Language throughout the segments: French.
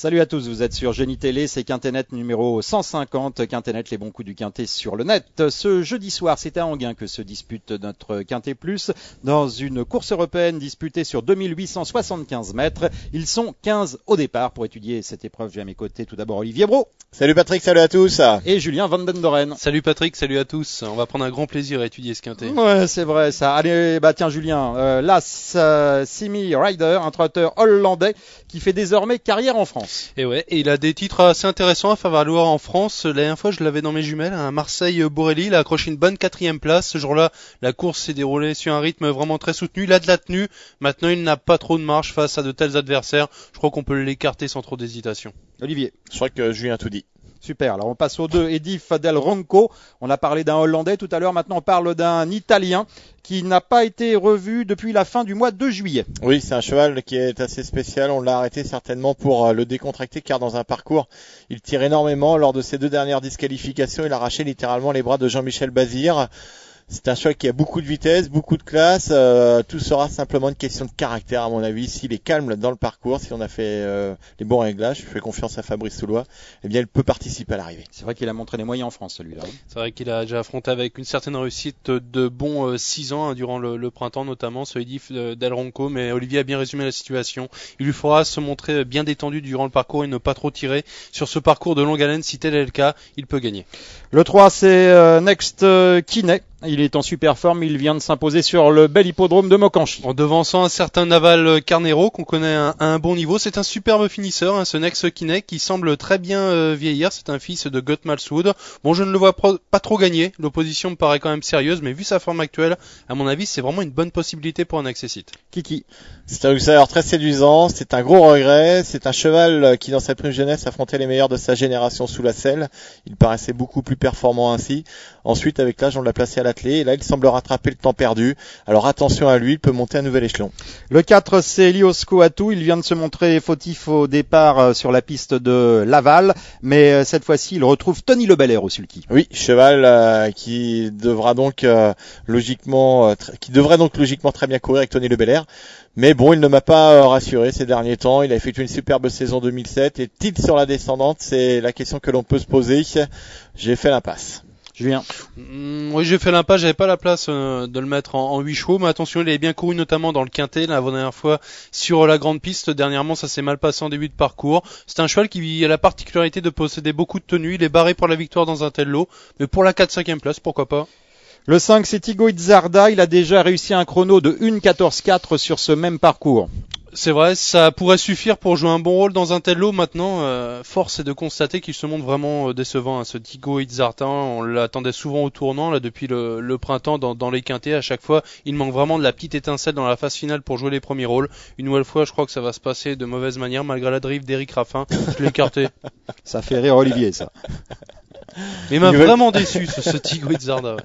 Salut à tous, vous êtes sur Génie Télé, c'est Quintet numéro 150, Quintet, les bons coups du Quintet sur le net. Ce jeudi soir, c'est à Enghien que se dispute notre Quintet Plus dans une course européenne disputée sur 2875 mètres. Ils sont 15 au départ. Pour étudier cette épreuve, j'ai à mes côtés tout d'abord Olivier Brault. Salut Patrick, salut à tous. Et Julien Van Den Doren. Salut Patrick, salut à tous. On va prendre un grand plaisir à étudier ce Quintet. Ouais, c'est vrai ça. Allez, tiens Julien, Las Simi Rider, un trotteur hollandais qui fait désormais carrière en France. Et ouais, et il a des titres assez intéressants à faire valoir en France. La dernière fois, je l'avais dans mes jumelles, à Marseille-Borelli. Il a accroché une bonne 4e place. Ce jour-là, la course s'est déroulée sur un rythme vraiment très soutenu. Il a de la tenue. Maintenant, il n'a pas trop de marge face à de tels adversaires. Je crois qu'on peut l'écarter sans trop d'hésitation. Olivier. Je crois que Julien a tout dit. Super, alors on passe au 2, Edif Del Ronco. On a parlé d'un Hollandais tout à l'heure, maintenant on parle d'un Italien qui n'a pas été revu depuis la fin du mois de juillet. Oui, c'est un cheval qui est assez spécial. On l'a arrêté certainement pour le décontracter car dans un parcours, il tire énormément. Lors de ses 2 dernières disqualifications, il a arraché littéralement les bras de Jean-Michel Bazir. C'est un cheval qui a beaucoup de vitesse, beaucoup de classe. Tout sera simplement une question de caractère à mon avis. S'il est calme dans le parcours, si on a fait les bons réglages, je fais confiance à Fabrice Soulois, eh bien il peut participer à l'arrivée. C'est vrai qu'il a montré les moyens en France celui-là. C'est vrai qu'il a déjà affronté avec une certaine réussite de bons 6 ans durant le printemps notamment, ce Edif Del Ronco, mais Olivier a bien résumé la situation. Il lui faudra se montrer bien détendu durant le parcours et ne pas trop tirer. Sur ce parcours de longue haleine, si tel est le cas, il peut gagner. Le 3 c'est Next Kinney. Il est en super forme, il vient de s'imposer sur le bel hippodrome de Mokanchy. En devançant un certain Naval Carnero qu'on connaît à un bon niveau, c'est un superbe finisseur, ce Next Kinney qui semble très bien vieillir, c'est un fils de Gut Malswood. Bon, je ne le vois pas trop gagner, l'opposition me paraît quand même sérieuse, mais vu sa forme actuelle, à mon avis, c'est vraiment une bonne possibilité pour un accessite. Kiki. C'est un outsider très séduisant, c'est un gros regret, c'est un cheval qui dans sa prime jeunesse affrontait les meilleurs de sa génération sous la selle. Il paraissait beaucoup plus performant ainsi. Ensuite, avec l'âge, on l'a placé à l'attelé et là, il semble rattraper le temps perdu. Alors attention à lui, il peut monter un nouvel échelon. Le 4, c'est Elios Coatou. Il vient de se montrer fautif au départ sur la piste de Laval, mais cette fois-ci, il retrouve Tony Lebelair au sulky. Oui, cheval qui devrait donc logiquement très bien courir avec Tony Lebelair. Mais bon, il ne m'a pas rassuré ces derniers temps. Il a effectué une superbe saison 2007 et titre sur la descendante, c'est la question que l'on peut se poser. J'ai fait l'impasse. Julien. Oui, j'ai fait l'impasse, j'avais pas la place de le mettre en 8 chevaux, mais attention, il avait bien couru notamment dans le Quintet la dernière fois sur la grande piste. Dernièrement, ça s'est mal passé en début de parcours. C'est un cheval qui a la particularité de posséder beaucoup de tenue. Il est barré pour la victoire dans un tel lot, mais pour la 4-5e place, pourquoi pas. Le 5, c'est Tigo Itzarda. Il a déjà réussi un chrono de 1:14.4 sur ce même parcours. C'est vrai, ça pourrait suffire pour jouer un bon rôle dans un tel lot. Maintenant, force est de constater qu'il se montre vraiment décevant. Ce Tigo Itzarda, on l'attendait souvent au tournant là depuis le printemps dans les quintets. À chaque fois, il manque vraiment de la petite étincelle dans la phase finale pour jouer les premiers rôles. Une nouvelle fois, je crois que ça va se passer de mauvaise manière malgré la drive d'Éric Raffin. Je l'ai écarté. Ça fait rire Olivier, ça. Il m'a vraiment déçu ce Tigo Itzarda.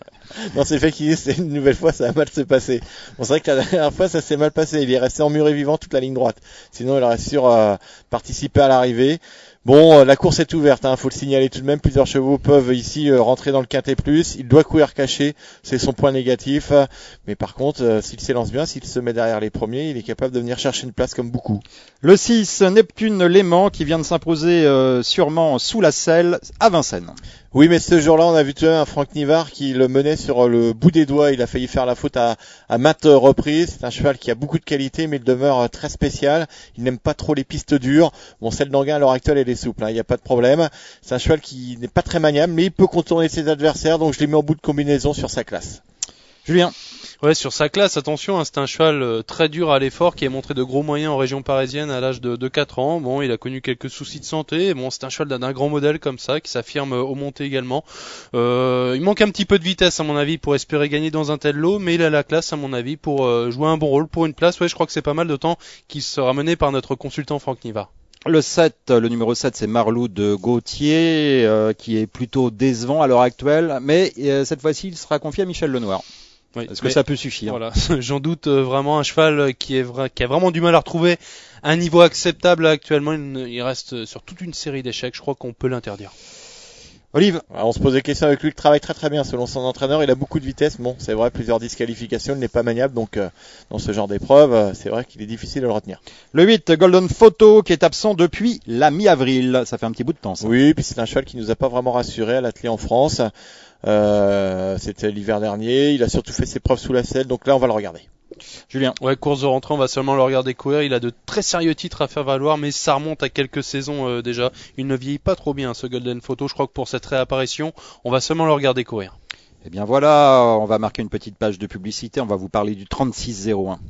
Non, c'est fait qu'il c'est une nouvelle fois, ça va mal se passer. Bon, c'est vrai que la dernière fois, ça s'est mal passé. Il est resté emmuré vivant toute la ligne droite. Sinon, il aurait sûr participer à l'arrivée. Bon, la course est ouverte, faut le signaler tout de même. Plusieurs chevaux peuvent ici rentrer dans le Quintet Plus. Il doit courir caché, c'est son point négatif. Mais par contre, s'il s'élance bien, s'il se met derrière les premiers, il est capable de venir chercher une place comme beaucoup. Le 6, Neptune Léman, qui vient de s'imposer sûrement sous la selle à Vincennes. Oui, mais ce jour-là, on a vu tout de même un Franck Nivard qui le menait sur le bout des doigts. Il a failli faire la faute à maintes reprises. C'est un cheval qui a beaucoup de qualité, mais il demeure très spécial. Il n'aime pas trop les pistes dures. Bon, celle d'Enghien à l'heure actuelle, elle est souple, il n'y a pas de problème. C'est un cheval qui n'est pas très maniable, mais il peut contourner ses adversaires, donc je l'ai mis en bout de combinaison sur sa classe. Julien. Ouais, sur sa classe, attention, c'est un cheval très dur à l'effort qui a montré de gros moyens en région parisienne à l'âge de 4 ans. Bon, il a connu quelques soucis de santé. Bon, c'est un cheval d'un grand modèle comme ça, qui s'affirme aux montées également. Il manque un petit peu de vitesse à mon avis pour espérer gagner dans un tel lot, mais il a la classe à mon avis pour jouer un bon rôle pour une place. Ouais, je crois que c'est pas mal de temps qui sera mené par notre consultant Franck Nivard. Le numéro 7, c'est Marlou de Gauthier, qui est plutôt décevant à l'heure actuelle, mais cette fois-ci, il sera confié à Michel Lenoir. Oui, est-ce que ça peut suffire? Voilà, j'en doute vraiment. Un cheval qui a vraiment du mal à retrouver un niveau acceptable actuellement. Il reste sur toute une série d'échecs. Je crois qu'on peut l'interdire. Olive. On se pose des questions avec lui, il travaille très très bien selon son entraîneur, il a beaucoup de vitesse, bon c'est vrai, plusieurs disqualifications, il n'est pas maniable, donc dans ce genre d'épreuve, c'est vrai qu'il est difficile de le retenir. Le 8, Golden Photo, qui est absent depuis la mi-avril, ça fait un petit bout de temps ça. Oui, puis c'est un cheval qui nous a pas vraiment rassuré à l'athlé en France, c'était l'hiver dernier, il a surtout fait ses preuves sous la selle, donc là on va le regarder. Julien. Ouais, course de rentrée, on va seulement le regarder courir. Il a de très sérieux titres à faire valoir, mais ça remonte à quelques saisons déjà. Il ne vieillit pas trop bien, ce Golden Photo. Je crois que pour cette réapparition, on va seulement le regarder courir. Eh bien voilà, on va marquer une petite page de publicité. On va vous parler du 3601.